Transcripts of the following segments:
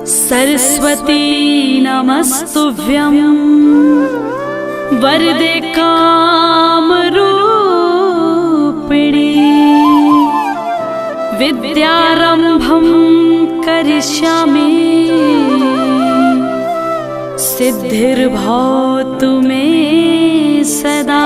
सरस्वती नमस्तुभ्यं वरदे कामरूपिणी विद्यारंभं करिष्यामि सिद्धिर्भवतु मे सदा।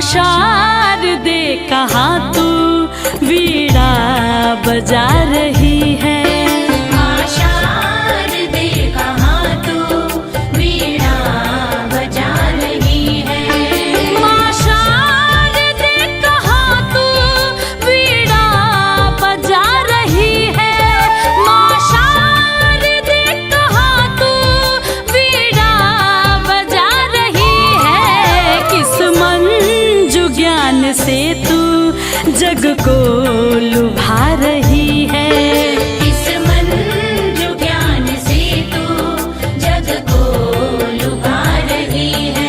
शारदे कहाँ तू वीणा बजा रही है। माँ शारदे कहाँ तू वीणा बजा रही है। माँ शारदे कहाँ तू वीणा बजा रही है। माँ शारदे कहाँ तू वीणा बजा रही है। किस मन ज्ञान से तू जग को लुभा रही है। इस मंजू ज्ञान से तू जग को लुभा रही है।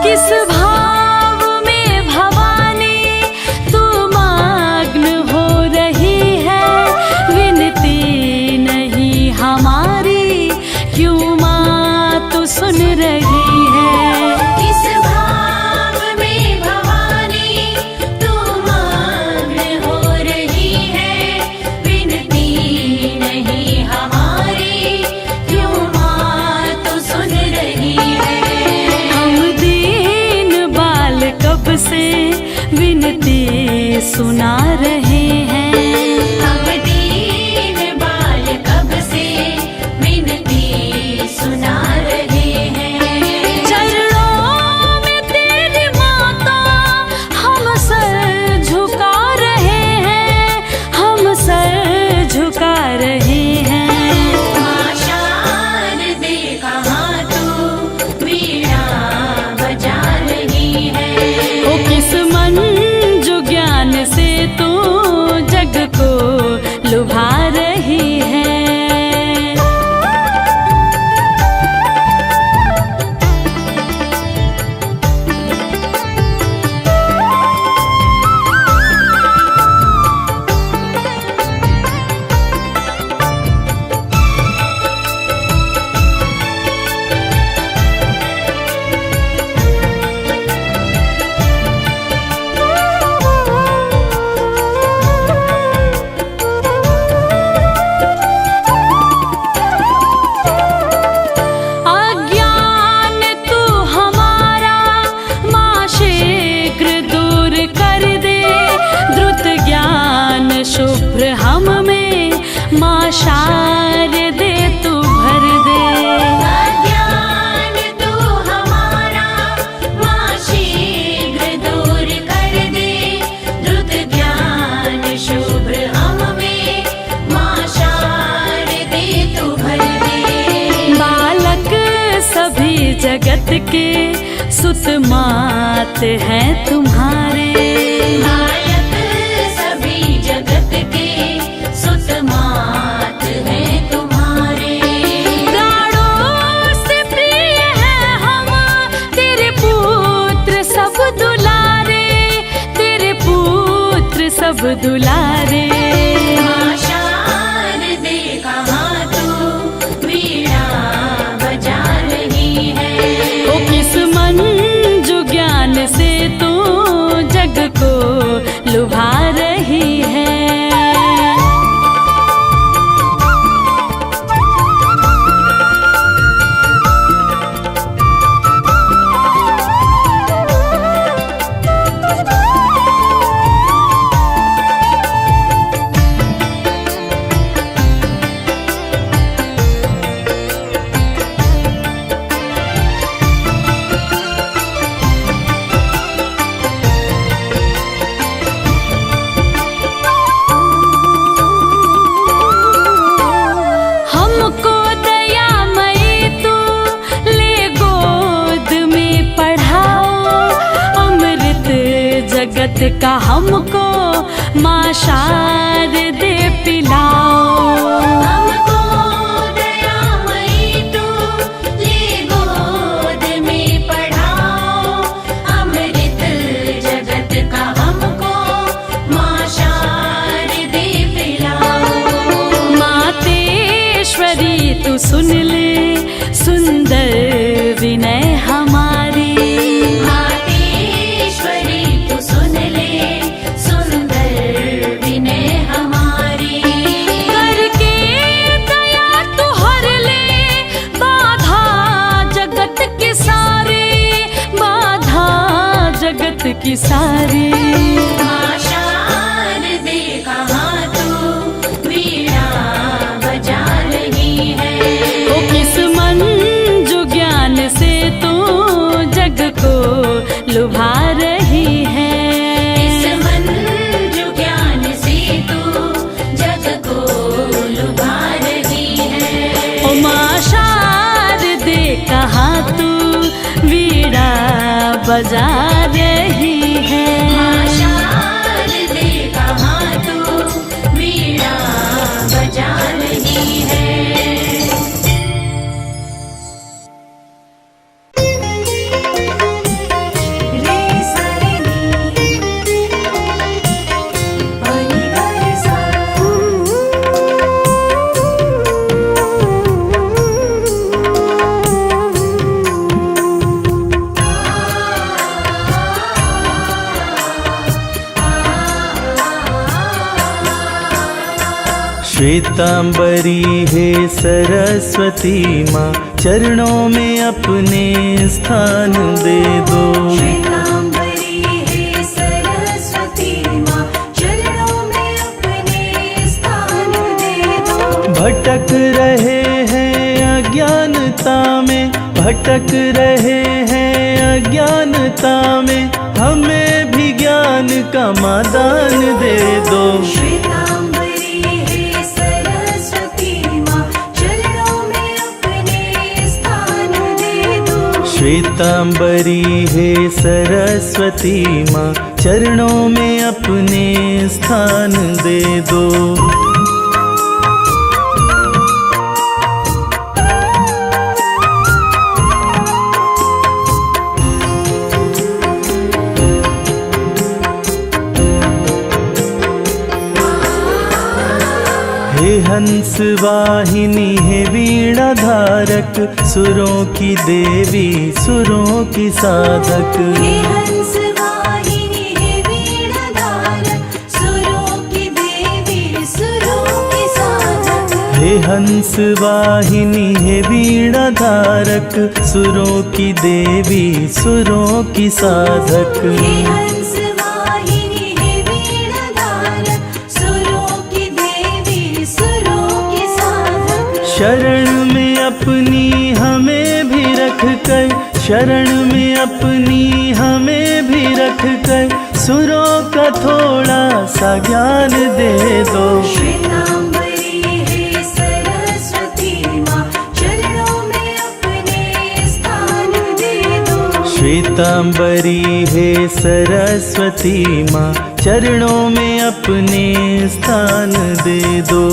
किस भाव में भवानी तू मग्न हो रही है। विनती नहीं हमारी क्यों माँ तू सुन रही है। किस भाव में भवानी तू मग्न हो रही है। विनती नहीं हमारी क्यों माँ तू सुन रही है। कब से विनती सुना रहे हैं। हम दीन बाल कब से विनती सुना रहे हैं। चरणों में तेरी माता हम सर झुका रहे हैं। हम सर झुका रहे हैं। माँ शारदे कहाँ तू वीणा बजा रही है। किस मन जो ज्ञान से तू जग को लुभा रही है। शुभ्र हम में माँ शारदे तू भर दे। अज्ञान तू हमारा माँ शीघ्र दूर कर दे। द्रुत ज्ञान शुभ्र हम में माँ शारदे तू भर दे। बालक सभी जगत के सुत मात हैं तुम्हारे। जगत के सुत मात हैं तुम्हारे। प्राणों से प्रिय है हम तेरे पुत्र सब दुलारे। तेरे पुत्र सब दुलारे। माँ शारदे कहाँ तू वीणा बजा रही है। ओ किस मन जो ज्ञान से तू जग को लुभा जगत का हमको माँ शारदे पिलाओ। हमको दयामयी तू ले गोद में पढ़ाओ। अमृत जगत का हमको माँ शारदे पिलाओ। मातेश्वरी तू सुन ले सुंदर विनय हमारी। मातेश्वरी तू सुन ले सुंदर विनय हमारी। करके दया तू हर ले बाधा जगत की सारी, बाधा जगत की सारी। माँ शारदे कहाँ तू वीणा बजा रही है। ओ किस मंजू ज्ञान से तू जग को लुभा रही है। इस मंजू ज्ञान से तू जग को लुभा रही है। ओ माँ शारदे कहाँ तू वीणा बजा रही है। माँ शारदे कहाँ तू वीणा बजा रही है। श्वेतांबरी हे सरस्वती माँ, चरणों में अपने स्थान दे दो। श्वेतांबरी हे सरस्वती माँ, चरणों में अपने स्थान दे दो। भटक रहे हैं अज्ञानता में, भटक रहे हैं अज्ञानता में, हमें भी ज्ञान का मादान दे दो। श्वेतांबरी हे सरस्वती माँ, चरणों में अपने स्थान दे दो। श्वेतांबरी हे सरस्वती माँ, चरणों में अपने स्थान दे दो। हे हंस वाहिनी हे वीणा धारक, सुरों की देवी सुरों की साधक। हे हंस वाहिनी हे वीणा धारक, सुरों की देवी सुरों की साधक। हे हंस वाहिनी हे वीणा धारक, सुरों की देवी सुरों की साधक। हे हंस वाहिनी हे वीणा धारक, सुरों की देवी सुरों की साधक। शरण में अपनी हमें भी रख कर, शरण में अपनी हमें भी रख कर, सुरों का थोड़ा सा ज्ञान दे दो। श्वेतांबरी हे सरस्वती माँ, चरणों में अपने स्थान दे दो। श्वेतांबरी हे सरस्वती माँ, चरणों में अपने स्थान दे दो।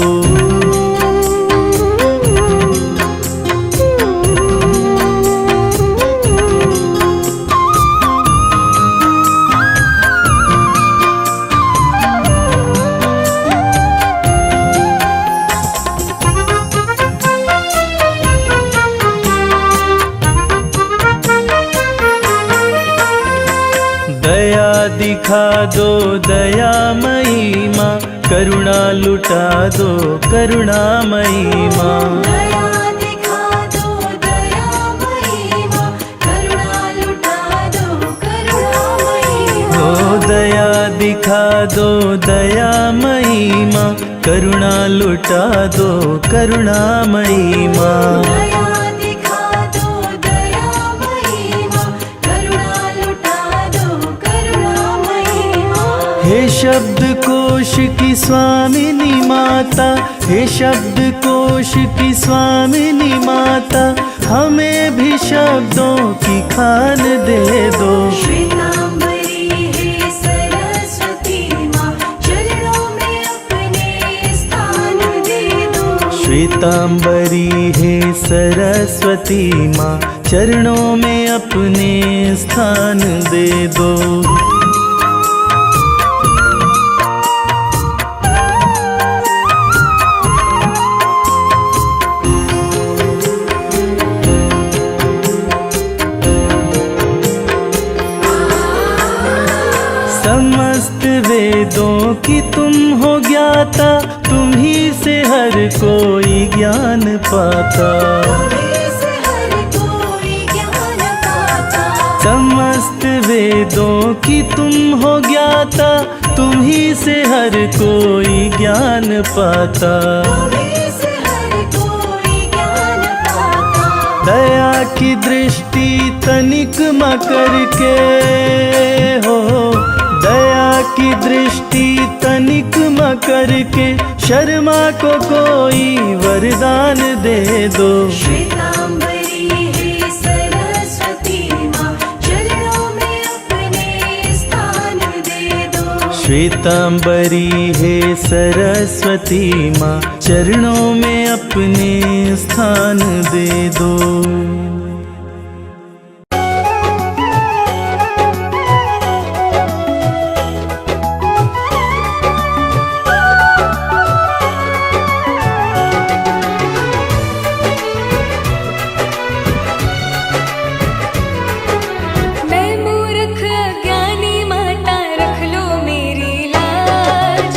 दया दिखा दो दयामयी माँ, करुणा लुटा दो करुणामयी माँ। दया दिखा दो दयामयी माँ, करुणा लुटा दो करुणामयी माँ। ओ दया दिखा दो दयामयी माँ, करुणा लुटा दो करुणामयी माँ। दया दिखा दो दयामयी माँ, करुणा लुटा दो करुणामयी माँ। हे शब्द कोश की स्वामिनी माता, हे शब्द कोश की स्वामिनी माता, हमें भी शब्दों की खान दे दो। श्वेतांबरी हे सरस्वती श्वेतांबरी हे सरस्वती माँ, चरणों में अपने स्थान दे दो। समस्त वेदों की तुम हो ज्ञाता, तुम ही से हर कोई ज्ञान पाता। से हर कोई ज्ञान पाता। समस्त वेदों की तुम हो ज्ञाता, तुम ही से हर कोई ज्ञान पाता। से हर कोई ज्ञान पाता। दया की दृष्टि तनिक म करके हो, दया की दृष्टि तनिक म करके शर्मा को कोई वरदान दे दो। श्वेतांबरी हे सरस्वती माँ, चरणों में अपने स्थान दे दो। श्वेतांबरी हे सरस्वती माँ, चरणों में अपने स्थान दे दो। मैं मूर्ख अज्ञानी माता, रख लो मेरी लाज।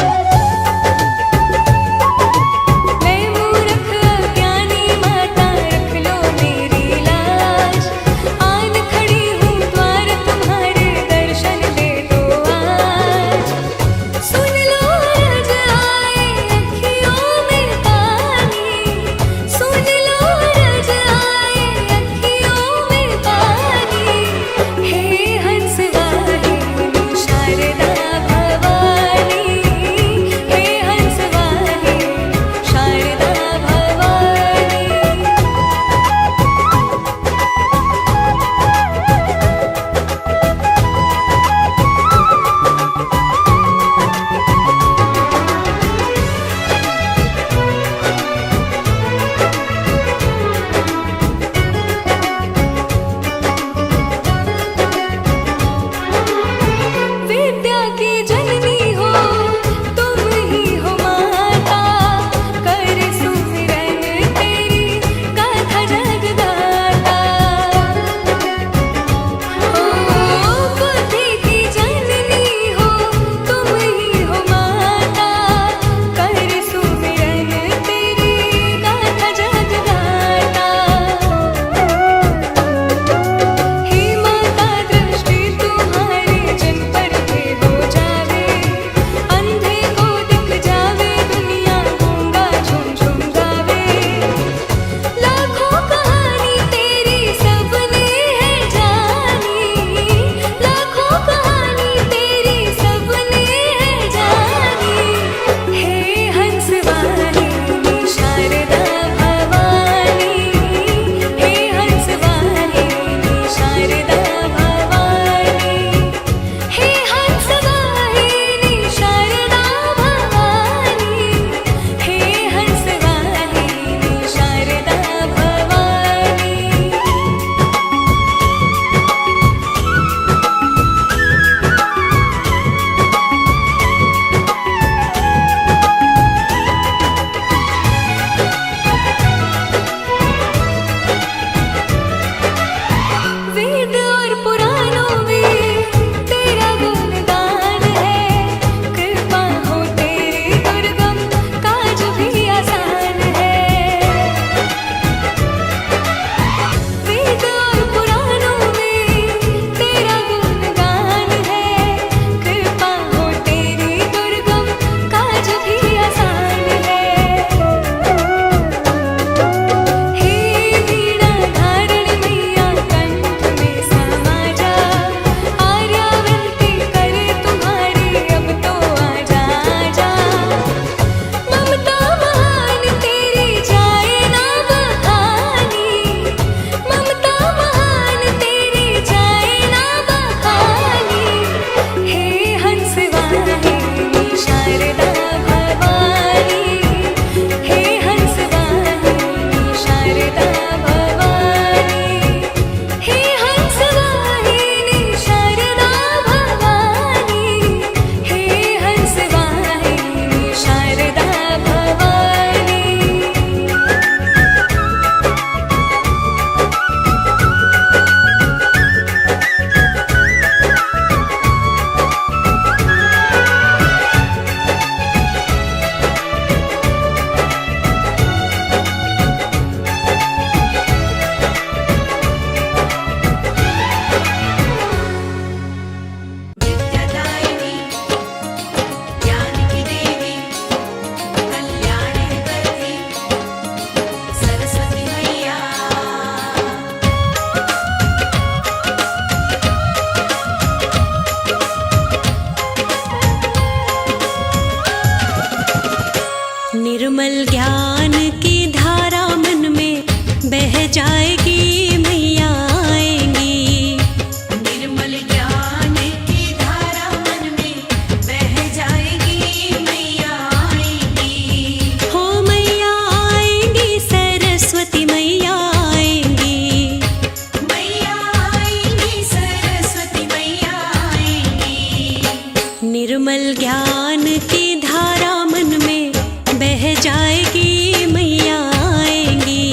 निर्मल ज्ञान की धारा मन में बह जाएगी, मैया आएंगी।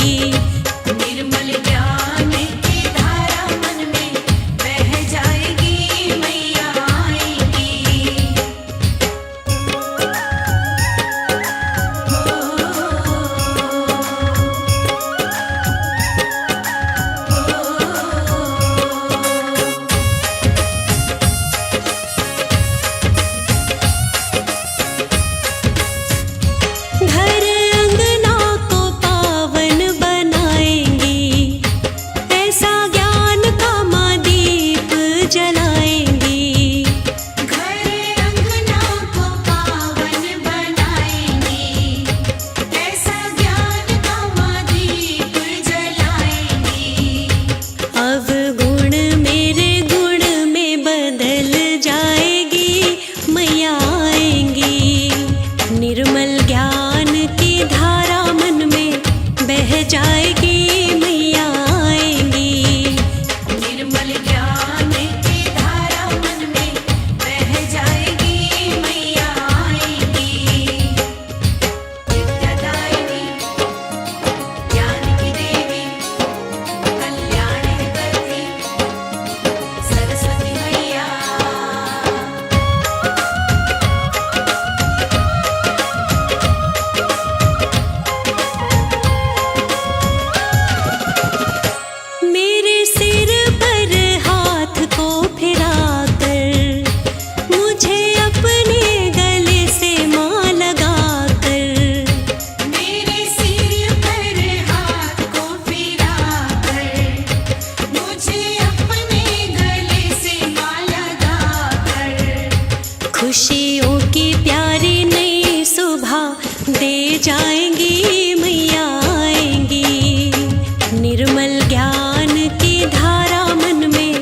निर्मल ज्ञान की धारा मन में बह जाएगी, मैया आएंगी। घर अंगना को पावन बनाएंगी, ऐसा ज्ञान का माँ दीप जलाएंगी। घर अंगना को पावन बनाएंगी, ऐसा ज्ञान का माँ दीप जलाएंगी। अवगुण मेरे गुण में बदल जाएगी, मैया आएंगी। निर्मल ज्ञान की धारा मन में बह जाएगी, मैया आएंगी। निर्मल ज्ञान की धारा मन में बह जाएगी, मैया आएंगी। विद्यादायिनी ज्ञान की देवी, कल्याण करती सरस्वती मैया। मेरे सिर पर हाथ को फिराकर, मुझे अपने गले से माँ लगाकर। मेरे सिर पर हाथ को फिराकर, मुझे अपने गले से माँ लगाकर। खुशियों की प्यारी नई सुबह दे जाएंगी, मैया आएंगी। निर्मल ज्ञान की धारा मन में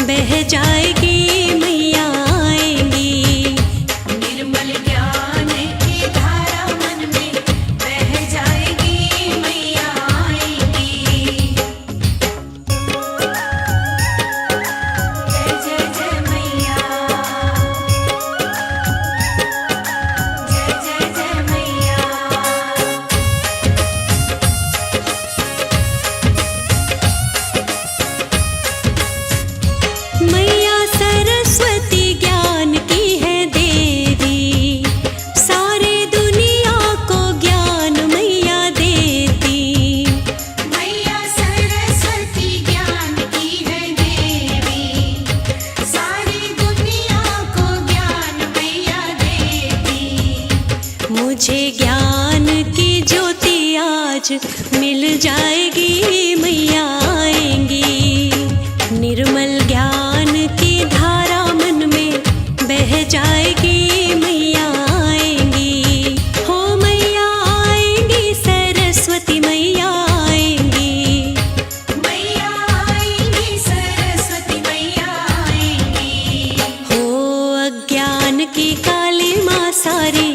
बह जाएगी, मैया आएंगी। निर्मल ज्ञान की धारा मन में बह जाएगी, मैया आएंगी। जय जय जय मैया, जय जय जय मैया। मैया सरस्वती ज्ञान की है देवी, सारे दुनिया को ज्ञान मैया देती। मैया सरस्वती ज्ञान की है देवी, सारी दुनिया को ज्ञान मैया देती। मुझे ज्ञान की ज्योति आज मिल जाएगी, मैया आएंगी। निर्मल ज्ञान की धारा मन में बह जाएगी, मैया आएंगी। हो मैया आएंगी, सरस्वती मैया आएंगी। मैया आएंगी, सरस्वती मैया आएंगी। हो अज्ञान की काली माँ सारी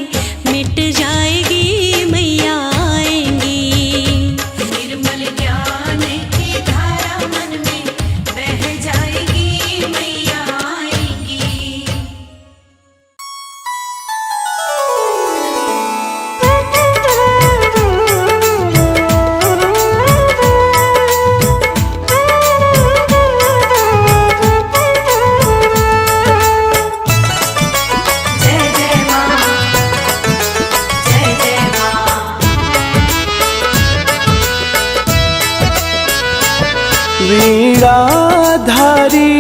मिट जाएगी, मैया आएंगी। निर्मल ज्ञान की धारा मन में बह जाएगी, मैया आएंगी। जय जय माँ, जय जय माँ। वीणाधारी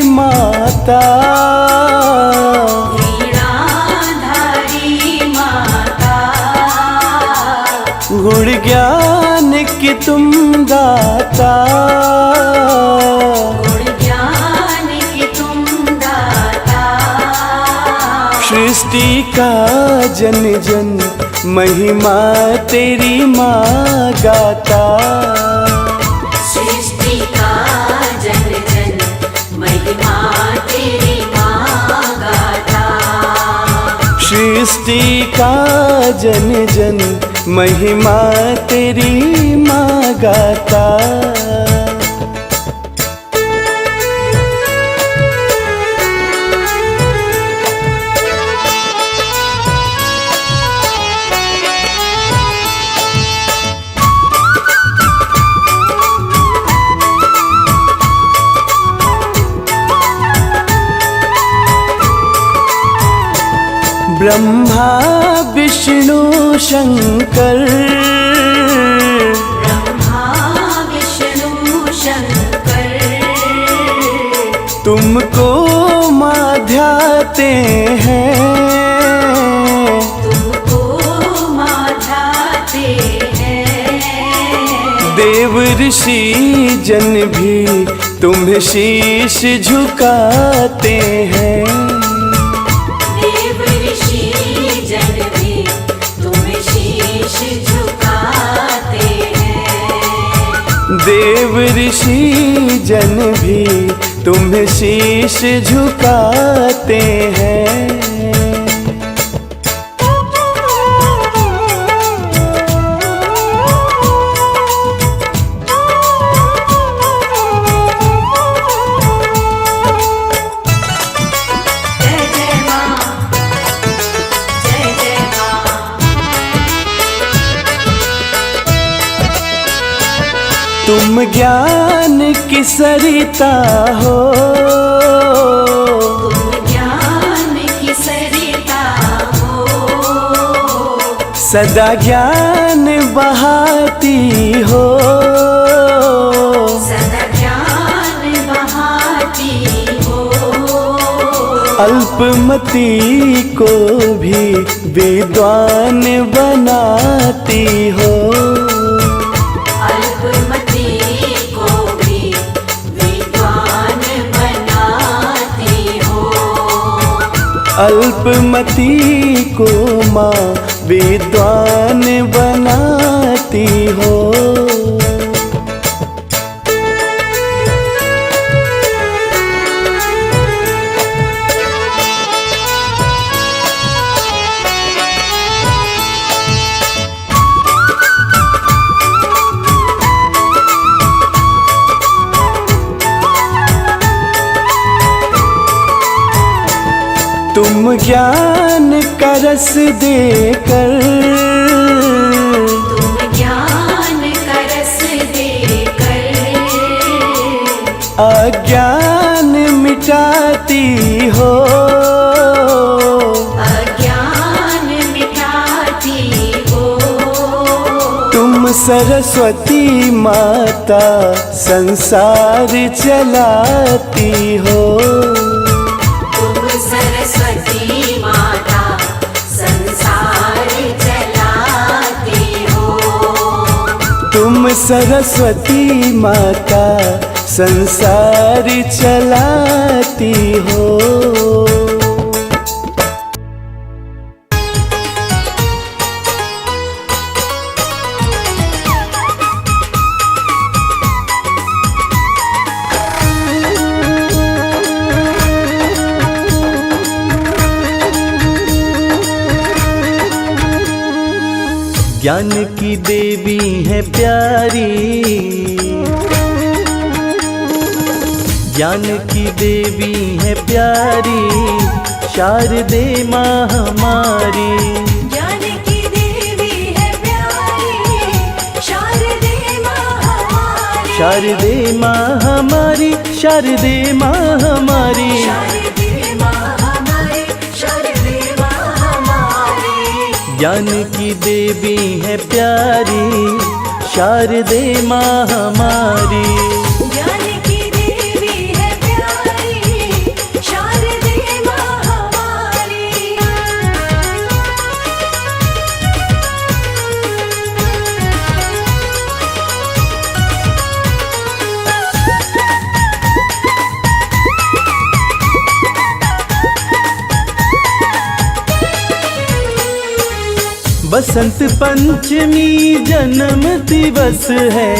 माता, वीणाधारी माता, गुण ज्ञान की तुम दाता। गुण ज्ञान की तुम दाता। सृष्टि का जन जन महिमा तेरी माँ गाता। सृष्टि का जन जन महिमा तेरी माँ गाता। सृष्टि का जन जन महिमा तेरी माँ गाता। ब्रह्मा विष्णु शंकर, ब्रह्मा विष्णु शंकर, तुमको माध्याते हैं, तुमको माधाते हैं। देव ऋषि जन भी तुम्हें शीश झुकाते हैं। देव ऋषि जन भी तुम्हें शीश झुकाते हैं। देव ऋषि जन भी तुम्हें शीश झुकाते हैं। जय जय माँ, जय जय माँ। तुम ज्ञान की सरिता हो, तुम ज्ञान की सरिता हो, सदा ज्ञान बहाती हो। सदा ज्ञान बहाती हो। अल्पमति को भी विद्वान बनाती हो। अल्पमति को भी विद्वान बनाती हो। अल्पमति को माँ विद्वान बनाती हो। तुम ज्ञान का रस देकर, तुम ज्ञान का रस देकर अज्ञान मिटाती हो। अज्ञान मिटाती हो। तुम सरस्वती माता संसार चलाती हो। तुम सरस्वती माता संसार चलाती हो। तुम सरस्वती माता संसार चलाती हो। ज्ञान की देवी है प्यारी, ज्ञान की देवी है प्यारी, शारदे माँ हमारी। ज्ञान की देवी है प्यारी, शारदे माँ हमारी। शारदे माँ हमारी, शारदे माँ हमारी। शारदे माँ हमारी, शारदे माँ हमारी। ज्ञान की देवी है प्यारी, शारदे माँ हमारी। ज्ञान की देवी है प्यारी, शारदे माँ हमारी। बसंत पंचमी जन्म दिवस है,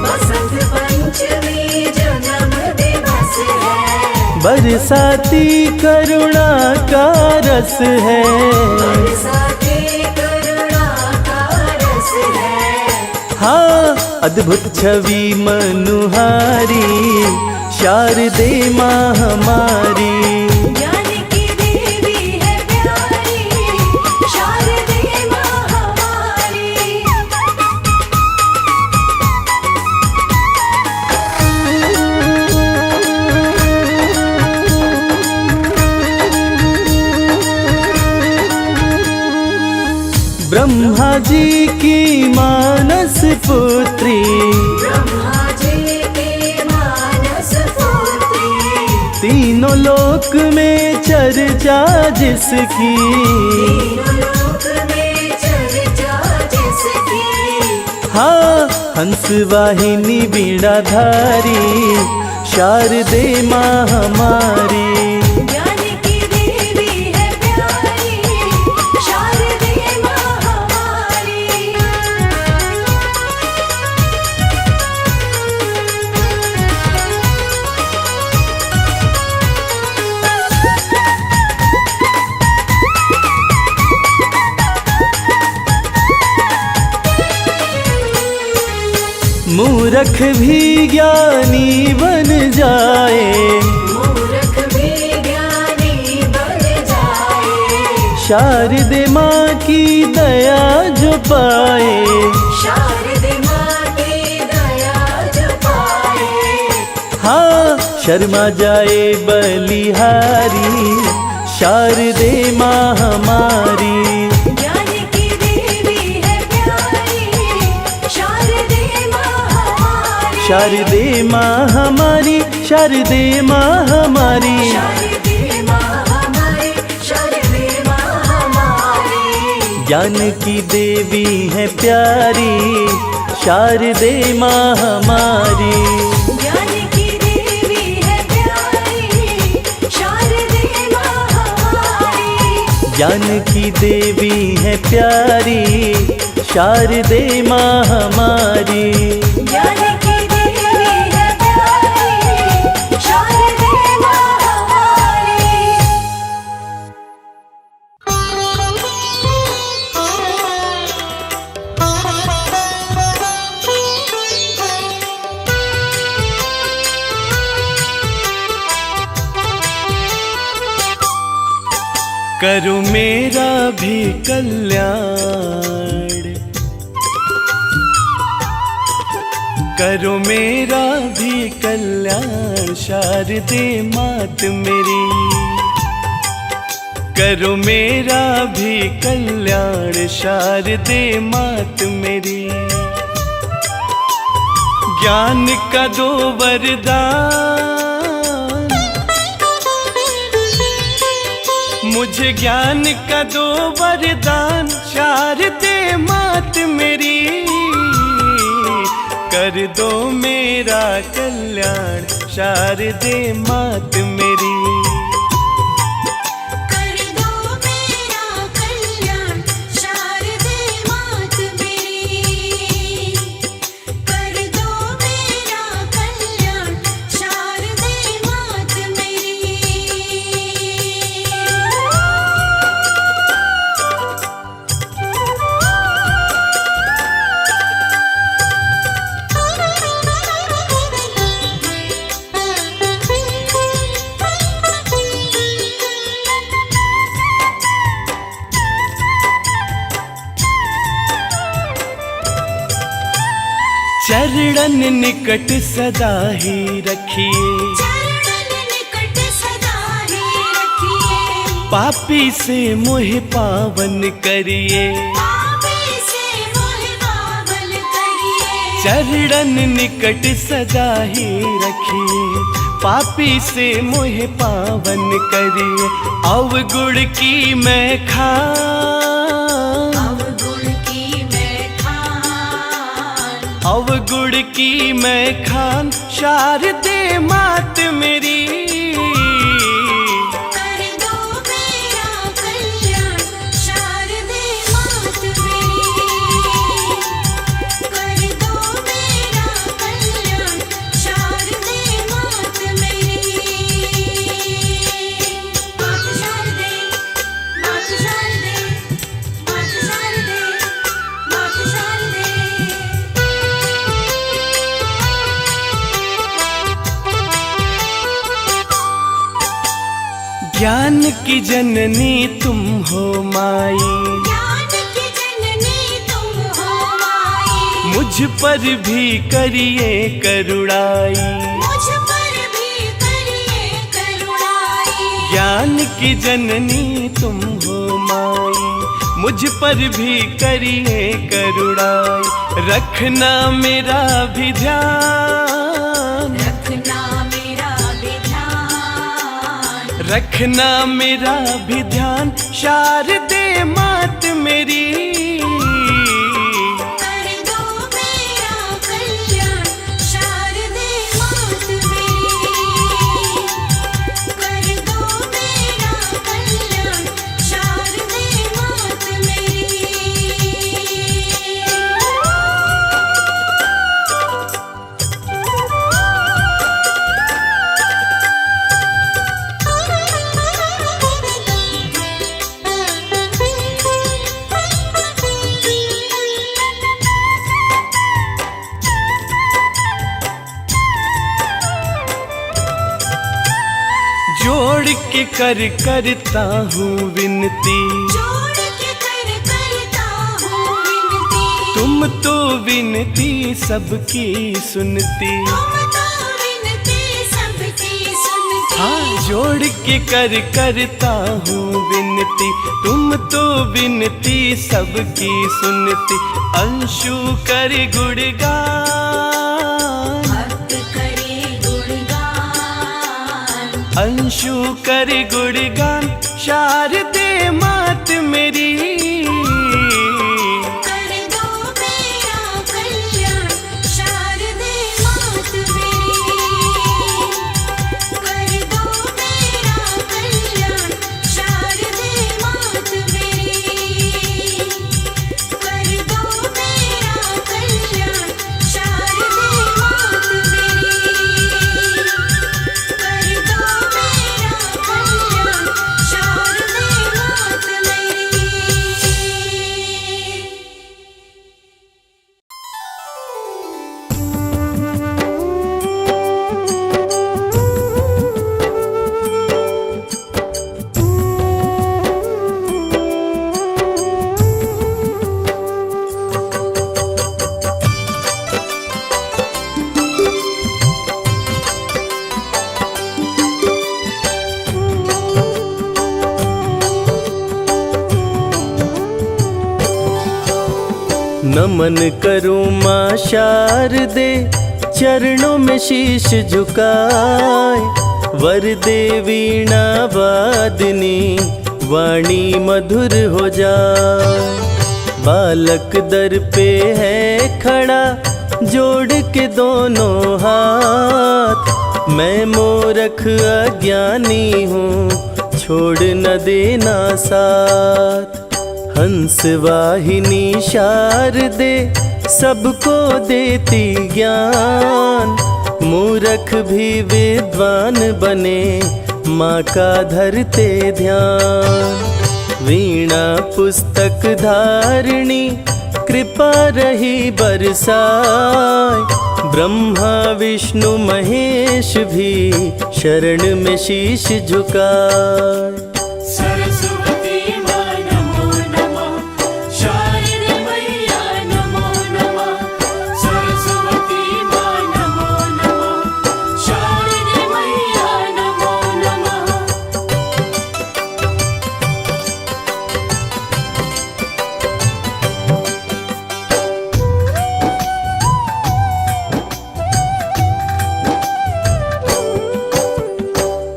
बसंत पंचमी जन्म दिवस है। बरसाती करुणा का रस है। बरसाती करुणा का रस है। हाँ, अद्भुत छवि मनुहारी, शारदे माँ हमारी। ज्ञान की देवी है प्यारी, शारदे माँ हमारी। ब्रह्मा जी की मानस पुत्री, ब्रह्मा जी की मानस पुत्री, तीनों लोक में चर्चा जिसकी, तीनों लोक में चर्चा जिसकी। हाँ हंस वाहिनी बीड़ाधारी, शारदे माँ हमारी। ज्ञान की देवी है प्यारी, शारदे माँ हमारी। मूर्ख भी ज्ञानी बन जाए, मूर्ख भी ज्ञानी बन जाए, शारदे माँ की दया जो पाए। शारदे माँ की दया जो पाए। हाँ शर्मा जाए बलिहारी, शारदे माँ हमारी। ज्ञान की देवी है प्यारी, शारदे माँ हमारी। शारदे माँ हमारी, शारदे माँ हमारी। शारदे माँ हमारी, शारदे माँ हमारी। ज्ञान की देवी है प्यारी, शारदे माँ हमारी। ज्ञान की देवी है प्यारी, शारदे माँ हमारी। ज्ञान की देवी है प्यारी, शारदे माँ हमारी। ज्ञान की देवी है प्यारी, शारदे माँ हमारी। करो मेरा भी कल्याण, करो मेरा भी कल्याण, शारदे मात मेरी। करो मेरा भी कल्याण, शारदे मात मेरी। ज्ञान का दो वरदान, मुझे ज्ञान का दो वरदान, शारदे मात मेरी। कर दो मेरा कल्याण, शारदे मात मेरी। कर दो मेरा कल्याण, शारदे मात मेरी। कर दो मेरा कल्याण, शारदे मात मेरी। चरणन निकट सदा ही रखिए, चरणन निकट सदा ही रखिए। पापी से मोह पावन करिए। पापी से मोह पावन करिए। चरणन निकट सदा ही रखिए, पापी से मोह पावन करिए। अवगुण की मैं खान, अवगुण की मैं खान। अवगुण की मैं खान, शारदे मात मेरी। कर दो मेरा कल्याण, शारदे मात मेरी। कर दो मेरा कल्याण, शारदे मात मेरी। मात शारदे, मात शारदे, मात शारदे, मात शारदे। ज्ञान की जननी तुम हो माई, ज्ञान की जननी तुम हो माई। मुझ पर भी करिए करुणाई। मुझ पर भी करिए करुणाई। ज्ञान की जननी तुम हो माई, मुझ पर भी करिए करुणाई, रखना मेरा भी ध्यान, रखना मेरा भी ध्यान, रखना मेरा भी ध्यान, शारदे मात मेरी, कर दो मेरा कल्याण शारदे मात मेरी, कर दो मेरा कल्याण शारदे मात मेरी। जोड़ के करता हूँ विनती, जोड़ के करता हूँ विनती, तुम तो विनती सबकी सुनती। तुम तो विनती सबकी सुनती। हाँ, जोड़ के करता हूँ विनती, तुम तो विनती सबकी सुनती। अंशु कर गुणगान, भक्त करे गुणगान, अंशु कर गुणगान, शारदे मात मेरी, कर दो मेरा कल्याण शारदे मात मेरी, कर दो मेरा कल्याण शारदे मात मेरी, कर दो मेरा कल्याण शारदे मात मेरी, कर दो मेरा कल्याण शारदे मात मेरी। नमन करूं माँ शारदे, चरणों में शीश झुकाए। वर दे वीणा वादिनी, वाणी मधुर हो जाए। बालक दर पे है खड़ा, जोड़ के दोनों हाथ। मैं मूर्ख अज्ञानी हूँ, छोड़ न देना साथ। हंस वाहिनी शारदे, सबको देती ज्ञान। मूर्ख भी विद्वान बने, माँ का धरते ध्यान। वीणा पुस्तक धारिणी, कृपा रही बरसाए। ब्रह्मा विष्णु महेश भी, शरण में शीश झुकाए। सरस्वती माँ नमो नमः, शारदे मैया नमो नमः। सरस्वती माँ नमो नमः, शारदे मैया नमो नमः।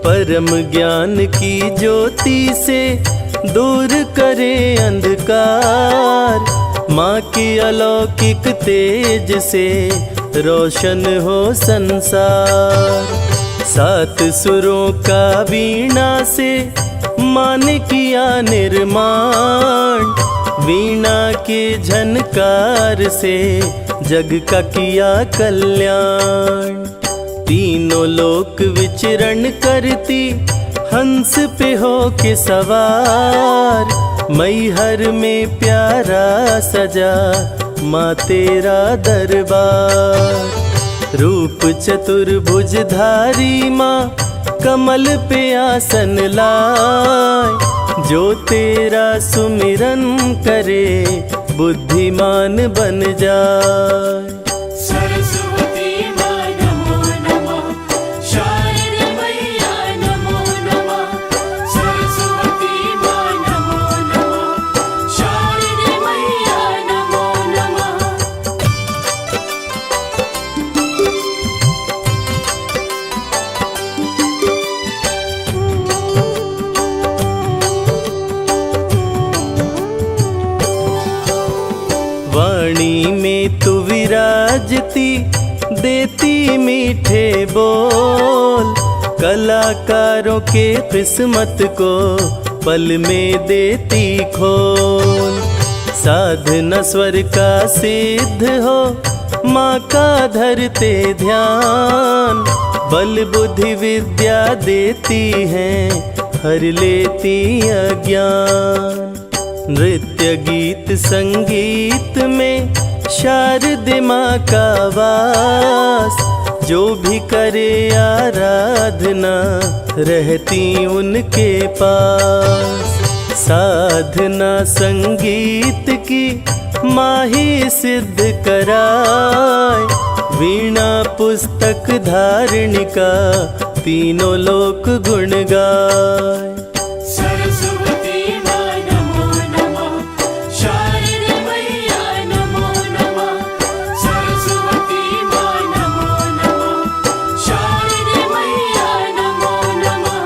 परम ज्ञान की ज्योति से दूर करे अंधकार। माँ की अलौकिक तेज से रोशन हो संसार। सात सुरों का वीणा से माँ ने किया निर्माण। वीणा के झनकार से जग का किया कल्याण। तीनों लोक विचरण करती, हंस पे हो के सवार। मैहर में प्यारा सजा, माँ तेरा दरबार। रूप चतुर्भुजधारी माँ, कमल पे आसन लाए। जो तेरा सुमिरन करे, बुद्धिमान बन जाए। सरस्वती माँ नमो नमः, शारदे मैया नमो नमः। सरस्वती माँ नमो नमः, वाणी में तू विराजती, देती मीठे बोल, कलाकारों के किस्मत को पल में देती खोल। साधना स्वर का सिद्ध हो, माँ का धरते ध्यान, बल बुद्धि विद्या देती हैं, हर लेती अज्ञान। नृत्य गीत संगीत में शारदे माँ का वास, जो भी करे आराधना रहती उनके पास। साधना संगीत की माँ ही सिद्ध कराए, वीणा पुस्तक धारणिका तीनों लोक गुण गाए। सरस्वती माँ नमो नमः, शारदे मैया नमो नमः। सरस्वती माँ नमो नमः, शारदे मैया नमो नमः।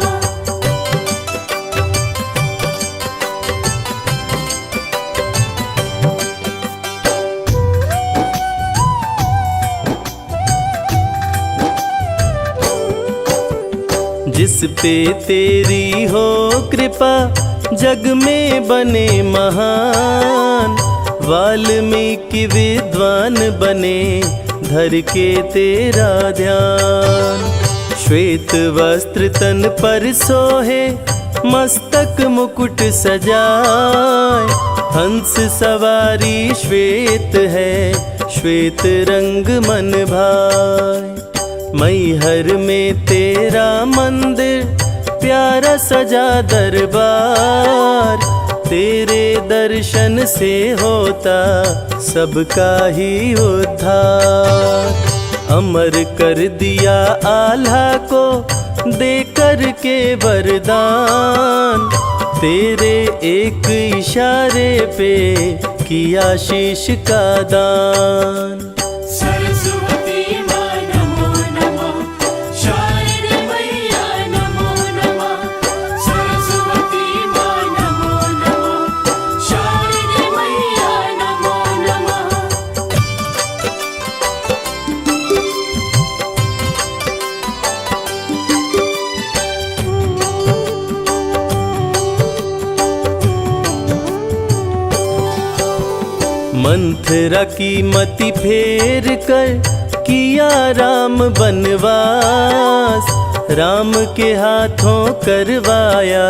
जिस पे तेरी हो कृपा, जग में बने महान, वाल्मीकि विद्वान बने, धर के तेरा ध्यान। श्वेत वस्त्र तन पर सोहे, मस्तक मुकुट सजाए, हंस सवारी श्वेत है, श्वेत रंग मन भाए। मैहर में तेरा मंदिर, प्यारा सजा दरबार, तेरे दर्शन से होता सबका ही उद्धार। अमर कर दिया आल्हा को दे कर के वरदान, तेरे एक इशारे पे किया शीश का दान। सरस्वती माँ नमो नमः, शारदे मैया नमो नमः। सरस्वती माँ नमो नमः, शारदे मैया नमो नमः। मंथरा की मति फेर कर किया राम बनवास, राम के हाथों करवाया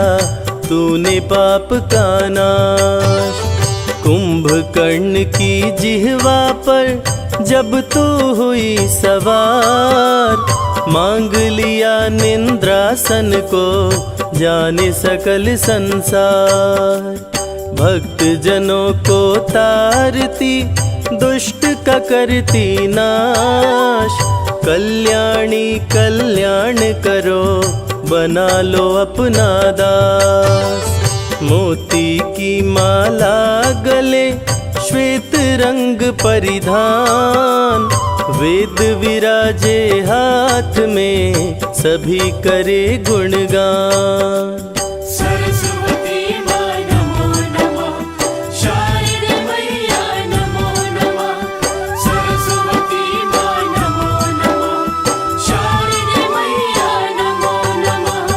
तूने पाप का नाश। कुंभकर्ण की जिह्वा पर जब तू हुई सवार, मांग लिया निंद्रासन को जाने सकल संसार। भक्त जनों को तारती, दुष्ट का करती नाश, कल्याणी कल्याण करो बना लो अपना दास। मोती की माला गले, श्वेत रंग परिधान, वेद विराजे हाथ में सभी करे गुणगान। सरस्वती माँ नमो नमः, शारदे मैया नमो नमः। सरस्वती माँ नमो नमः, शारदे मैया नमो नमः।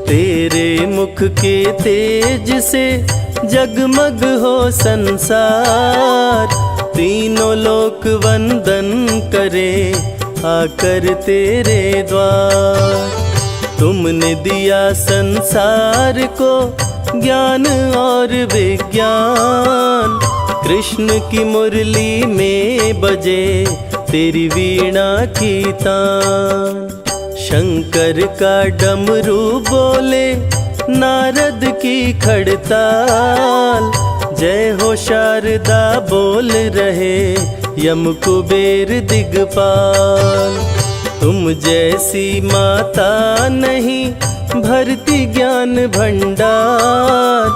तेरे मुख के तेज से जगमग हो संसार, तीनों लोक वंदन करे आकर तेरे द्वार। तुमने दिया संसार को ज्ञान और विज्ञान, कृष्ण की मुरली में बजे तेरी वीणा की तान। शंकर का डमरू बोले, नारद की खड़ताल, जय हो शारदा बोल रहे यम कुबेर दिगपाल। तुम जैसी माता नहीं भरती ज्ञान भंडार,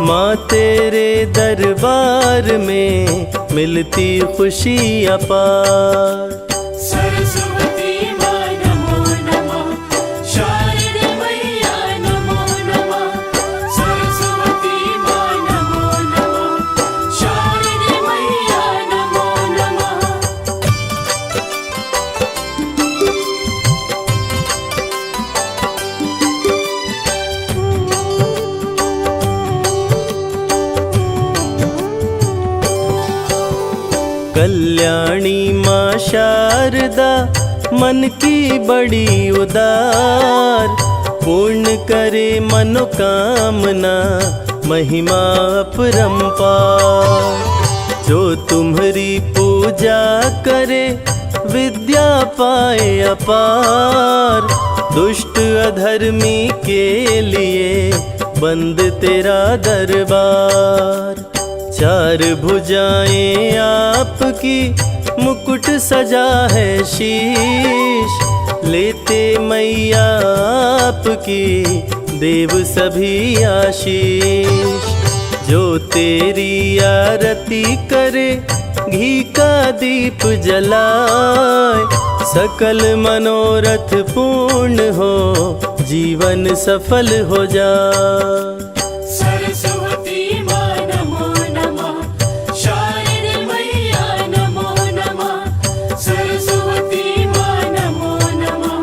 माँ तेरे दरबार में मिलती खुशी अपार। सरस्वती माँ नमो नमः, शारदे मैया नमो नमः। सरस्वती माँ नमो नमः, शारदे मैया नमो नमः। कल्याणी माँ शारदा मन की बड़ी उदार, पूर्ण करे मनोकामना महिमा अपरंपार। जो तुम्हारी पूजा करे विद्या पाए अपार, दुष्ट अधर्मी के लिए बंद तेरा दरबार। चार भुजाएं आपकी मुकुट सजा है शीश, लेते मैया आपकी देव सभी आशीष। जो तेरी आरती करे घी का दीप जलाए, सकल मनोरथ पूर्ण हो जीवन सफल हो जाए। सरस्वती माँ नमो नमः, शारदे मैया नमो नमः। सरस्वती माँ नमो नमः,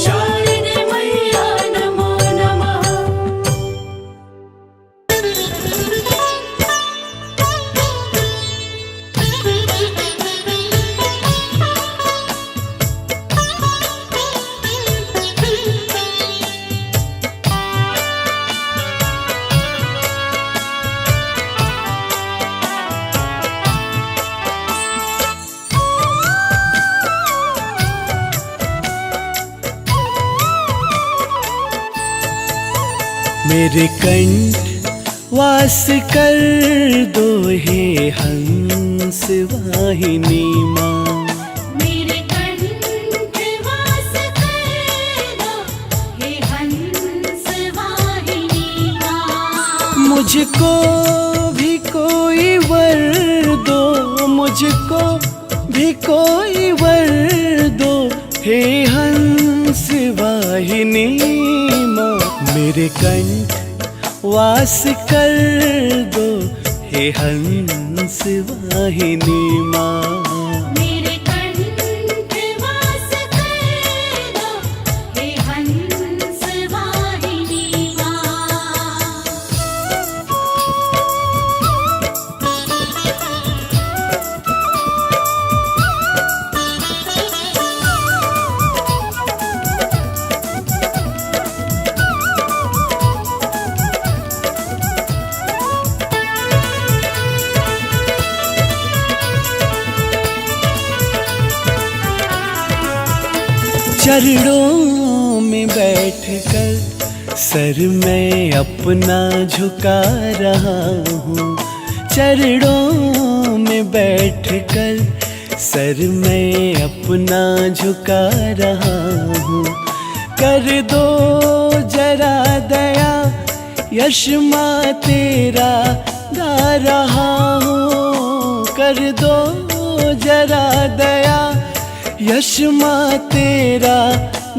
शारदे मैया नमो नमः। मेरे कंठ वास कर दो हे हंस वाहिनी माँ। मेरे कंठ वास कर दो हे हंस वाहिनी माँ। मुझको भी कोई वर दो, मुझको भी कोई वर दो हे हंस वाहिनी माँ। मेरे कंठ वास कर दो हे हंस वाहिनी माँ। मेरे कंठ वास कर दो हे हंस वाहिनी माँ। चरणों में बैठकर सर मैं अपना झुका रहा हूँ। चरणों में बैठकर सर मैं अपना झुका रहा हूँ। कर दो जरा दया यश माँ तेरा गा रहा हूँ। कर दो जरा दया यश माँ तेरा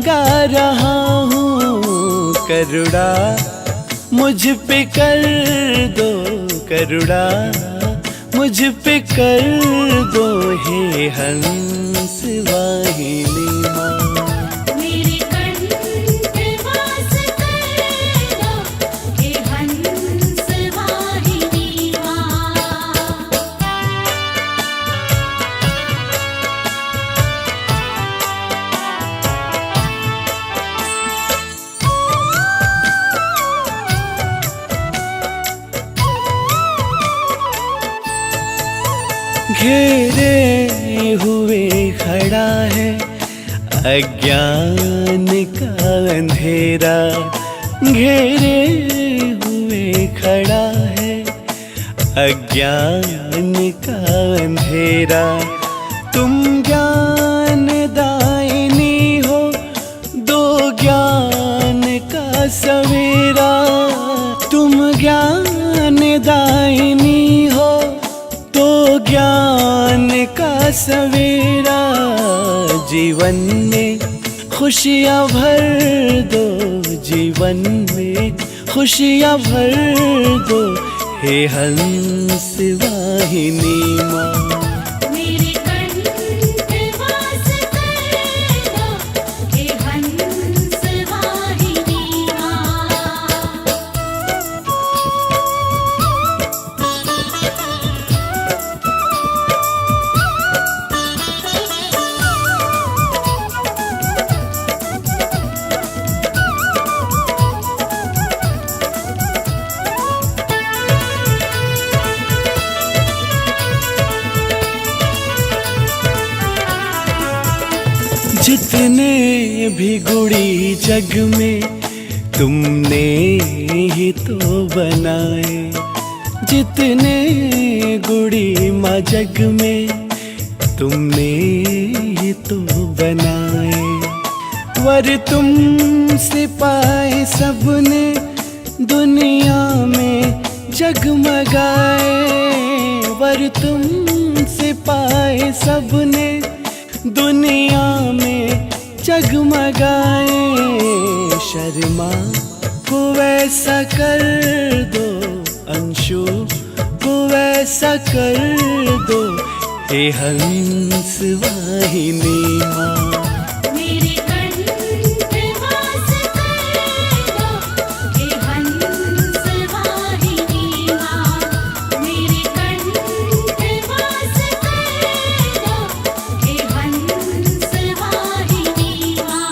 गा रहा हूँ। करुणा मुझ पे कर दो, करुणा मुझ पे कर दो हे हंस वाहिनी माँ। मेरे कंठ वास कर दो हे हंस वाहिनी माँ। घेरे हुए खड़ा है अज्ञान का अंधेरा। घेरे हुए खड़ा है अज्ञान का अंधेरा। तुम ज्ञान दायिनी हो, दो ज्ञान का सवेरा। तुम ज्ञान दायिनी हो तो ज्ञान का सवेरा, जीवन में खुशियाँ भर दो, जीवन में खुशियाँ भर दो, हे हंस वाहिनी माँ। मेरे कंठ वास कर दो, हे हंस वाहिनी माँ। जितने भी गुड़ी जग में तुमने ही तो बनाए, जितने गुड़ी माँ जग में तुमने ही तो बनाए। वर तुम से पाए सबने दुनिया में जगमगाए, वर तुम से पाए सबने दुनिया में जगमगाए। शर्मा को वैसा कर दो, अंशु को वैसा कर दो, हे हंस वाहिनी माँ। मेरे कंठ वास कर दो, हे हंस वाहिनी माँ। मेरे कंठ वास कर दो, हे हंस वाहिनी माँ।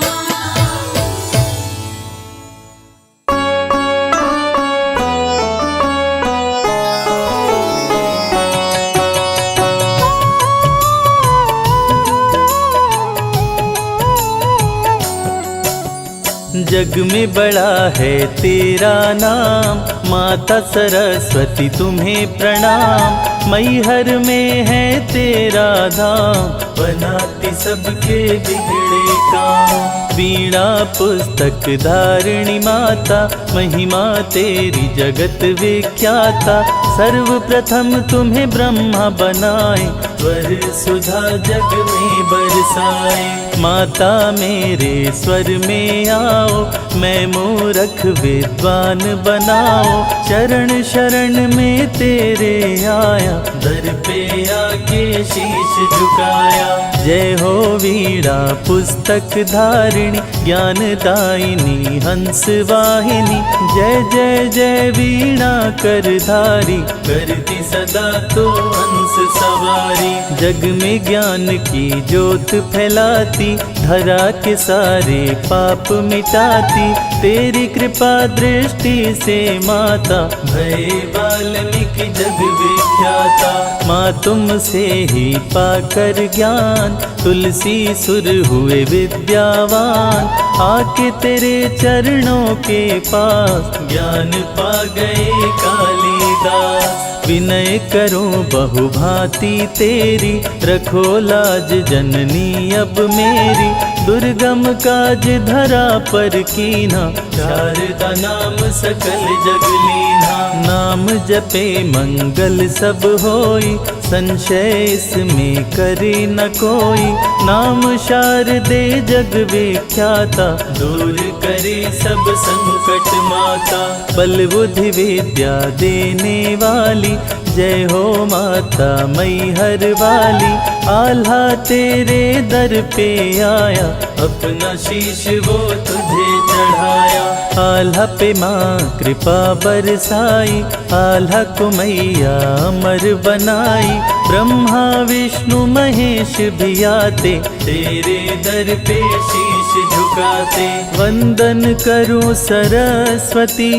जग में बड़ा है तेरा नाम, माता सरस्वती तुम्हें प्रणाम। मैहर में है तेरा धाम, बनाती सबके बिगड़े काम। वीणा पुस्तक धारिणी माता, महिमा तेरी जगत विख्याता। सर्वप्रथम तुम्हें ब्रह्मा बनाए, वर सुधा जग में बरसाए। माता मेरे स्वर में आओ, मैं मूरख विद्वान बनाओ। चरण शरण में तेरे आया, दर पे आके शीश झुकाया। जय हो वीणा पुस्तक धारिणी, ज्ञान दायिनी हंस वाहिनी। जय जय जय वीणा कर धारी, करती सदा तो हंस सवारी। जग में ज्ञान की ज्योत फैलाती, धरा के सारे पाप मिटाती। तेरी कृपा दृष्टि से माता, भय वाल्मीकि जग विख्याता। माँ तुमसे ही पाकर ज्ञान, तुलसी सुर हुए विद्यावान। आके तेरे चरणों के पास, ज्ञान पा गए कालिदास। विनय करूं बहुभांति तेरी, रखो लाज जननी अब मेरी। दुर्गम काज धरा पर कीन्हा, शारदा नाम सकल जग लीन्हा। नाम जपे मंगल सब होई, संशय इसमें करे न कोई। नाम शारदे जग विख्याता, दूर करे सब संकट माता। बल बुद्धि विद्या देने वाली, जय हो माता मैहर वाली। आल्हा तेरे दर पे आया, अपना शीश वो तुझे चढ़ाया। आल्हा पे माँ कृपा बरसाई, आल्हा को मैया अमर बनाई। ब्रह्मा विष्णु महेश भी आते, तेरे दर पे शीश झुकाते। वंदन करूं सरस्वती,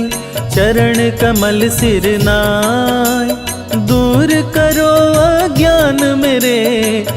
चरण कमल सिर नाय। दूर करो अज्ञान मेरे,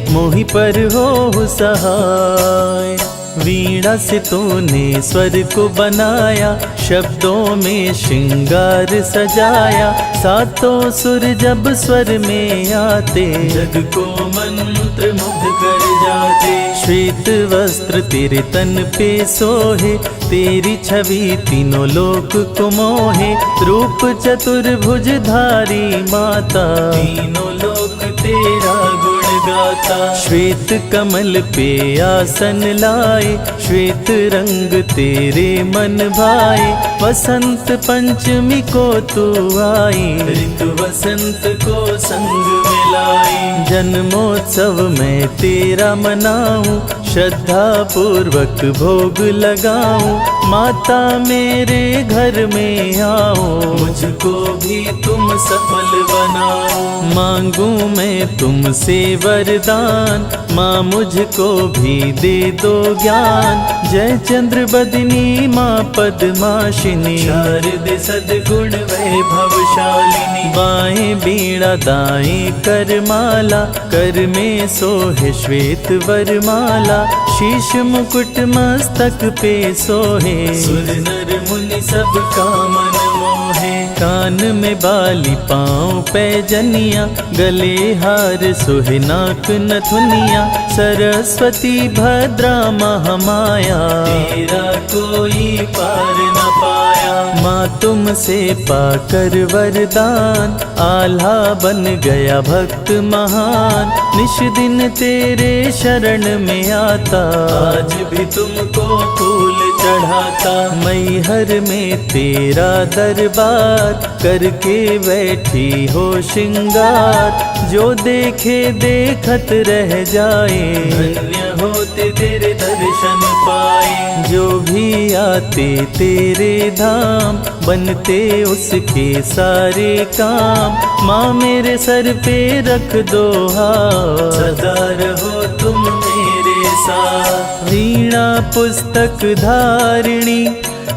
मोहि पर हो सहाय। वीणा से तूने स्वर को बनाया, शब्दों में श्रृंगार सजाया। सातों सुर जब स्वर में आते, जग को मंत्र मुग्ध कर जाते। श्वेत वस्त्र तेरे तन पे सोहे, तेरी छवि तीनों लोक को मोहे। रूप चतुर्भुज धारी माता, तीनों लोक तेरा गुण गाता। श्वेत कमल पे आसन लाए, श्वेत रंग तेरे मन भाए। वसंत पंचमी को तू आई, ऋतु वसंत को संग मिलाई। जन्मोत्सव मैं तेरा मनाऊं, श्रद्धा पूर्वक भोग लगाऊं। माता मेरे घर में आओ, मुझको भी तुम सफल बनाओ। मांगू मैं तुमसे वरदान, माँ मुझको भी दे दो ज्ञान। जय चंद्र बदनी माँ पद्माशिनी, शारदे सद्गुण वैभवशालिनी। बाएं बीड़ा दाएं करमाला, कर में सोहे श्वेत वरमाला। शीश मुकुट मस्तक पे सोहे, सुर नर मुनि सब का मन मोहे। कान में बाली पाँव पैजनिया, गले हार सोहे नाक नथुनिया। सरस्वती भद्रा महामाया, तेरा कोई पार न पाया। माँ तुमसे पाकर वरदान, आल्हा बन गया भक्त महान। निश दिन तेरे शरण में आता, आज भी तुमको फूल चढ़ाता। मैहर में तेरा दरबार, करके बैठी हो श्रृंगार। जो देखे देखत रह जाए, धन्य होते तेरे दर्शन पाए। जो भी आते तेरे धाम, बनते उसके सारे काम। माँ मेरे सर पे रख दो हाथ, सदा रहो तुम मेरे साथ। वीणा पुस्तक धारिणी,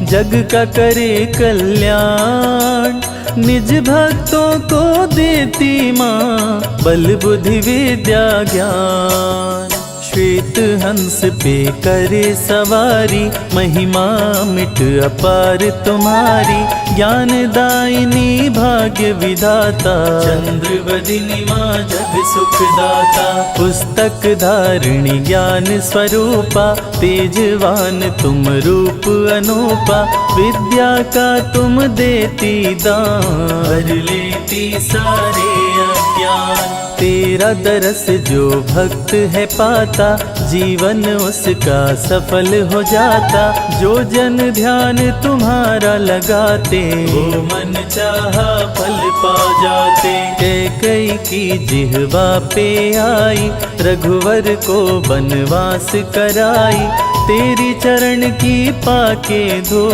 जग का करे कल्याण। निज भक्तों को देती माँ, बल बुद्धि विद्या ज्ञान। श्वेत हंस पे करे सवारी, महिमा मिट अपार तुम्हारी। ज्ञान दायिनी भाग्य विधाता, चंद्र बदिनी माँ जग सुख दाता। पुस्तक धारिणी ज्ञान स्वरूपा, तेजवान तुम रूप अनूपा। विद्या का तुम देती दान, हर लेती सारे अज्ञान। तेरा दरस जो भक्त है पाता, जीवन उसका सफल हो जाता। जो जन ध्यान तुम्हारा लगाते, वो मन चाहा फल पा जाते। कैकेयी की जिह्वा पे आई, रघुवर को बनवास कराई। तेरी चरण की पाके धो,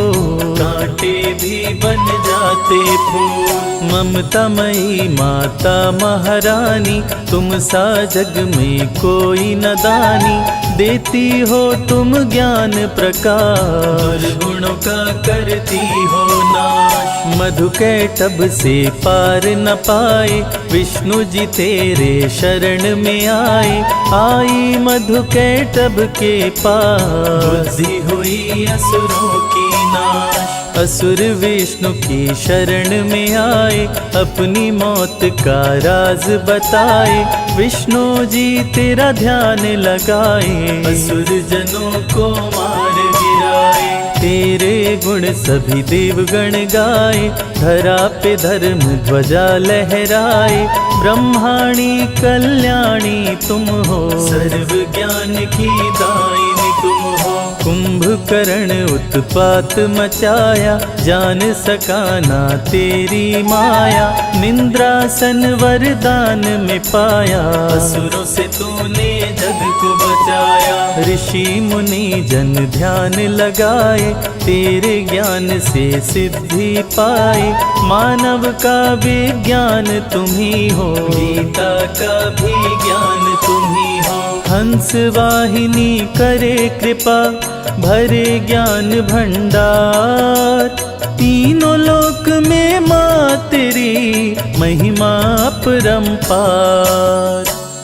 कांटे भी बन जाते फूल। ममतामयी माता महारानी, तुम सा जग में कोई न दानी। देती हो तुम ज्ञान प्रकाश, गुणों का करती हो नाश। मधुकैटभ से पार न पाए, विष्णु जी तेरे शरण में आए। आई मधुकैटभ के पास, बुद्धि हुई असुरों की नाश। असुर विष्णु की शरण में आए, अपनी मौत का राज बताए। विष्णु जी तेरा ध्यान लगाए, असुर जनों को मार गिराए। तेरे गुण सभी देवगण गाए, धरा पे धर्म ध्वजा लहराए। ब्रह्माणी कल्याणी तुम हो, सर्व ज्ञान की दायिनी तुम हो। कुंभकर्ण उत्पात मचाया, जान सका ना तेरी माया। निंद्रासन वरदान में पाया, असुरों से तूने जग को बचाया। ऋषि मुनि जन ध्यान लगाए, तेरे ज्ञान से सिद्धि पाए। मानव का विज्ञान तुम ही हो, गीता का भी ज्ञान तुम ही हो। हंस वाहिनी करे कृपा, भरे ज्ञान भंडार। तीनों लोक में माँ तेरी महिमा अपरंपार।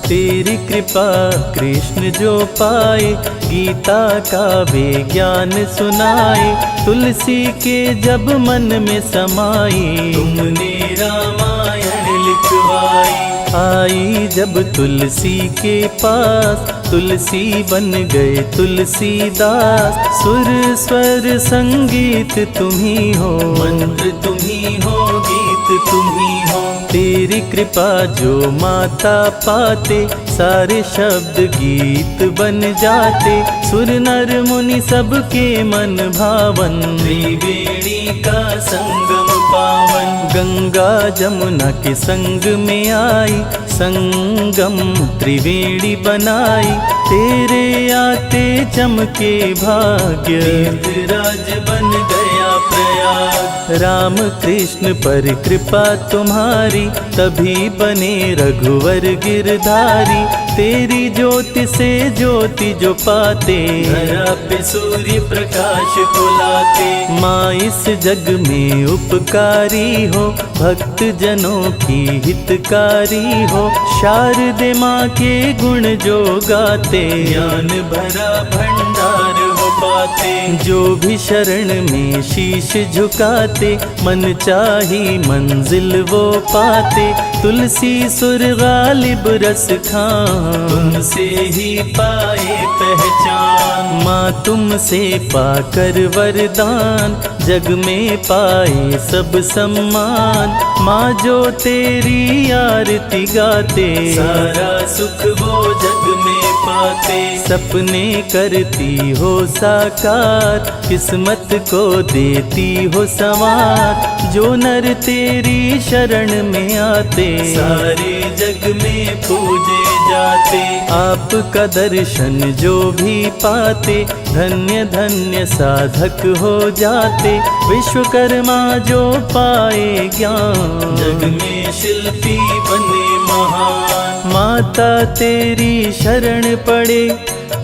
तेरी कृपा कृष्ण जो पाए, गीता का वे ज्ञान सुनाए। तुलसी के जब मन में समाई, तुमने रामायण लिखवाई। आई जब तुलसी के पास, तुलसी बन गए तुलसीदास। सुर स्वर संगीत तुम्ही हो, मंत्र तुम्ही हो, गीत तुम्ही हो। तेरी कृपा जो माता पाते, सारे शब्द गीत बन जाते। सुर नर मुनि सबके मन भावन, त्रिवेणी का संगम पावन। गंगा जमुना के संग में आई, संगम त्रिवेणी बनाई। तेरे आते चमके भाग्य, तीर्थराज बन गया प्रयाग। राम कृष्ण पर कृपा तुम्हारी, तभी बने रघुवर गिरधारी। तेरी ज्योति से ज्योति जो पाते, धरा पे सूर्य प्रकाश को लाते। माँ इस जग में उपकारी हो, भक्त जनों की हितकारी हो। शारदे माँ के गुण जो गाते, ज्ञान भरा भंडार हो पाते। जो भी शरण में शीश झुकाते, मन चाही मंजिल वो पाते। तुलसी सुर गालिब रस खान, तुमसे ही पाए पहचान। माँ तुमसे पाकर वरदान, जग में पाए सब सम्मान। माँ जो तेरी आरती गाते, सारा सुख वो जग में पाते। सपने करती हो साकार, किस्मत को देती हो संवार। जो नर तेरी शरण में आते, सारे जग में पूजे जाते। आपका दर्शन जो भी पाते, धन्य धन्य साधक हो जाते। विश्वकर्मा जो पाए ज्ञान, जग में शिल्पी बने महान। माता तेरी शरण पड़े,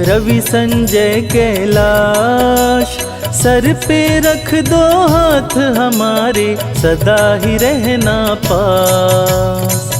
रवि संजय कैलाश। सर पे रख दो हाथ हमारे, सदा ही रहना पास।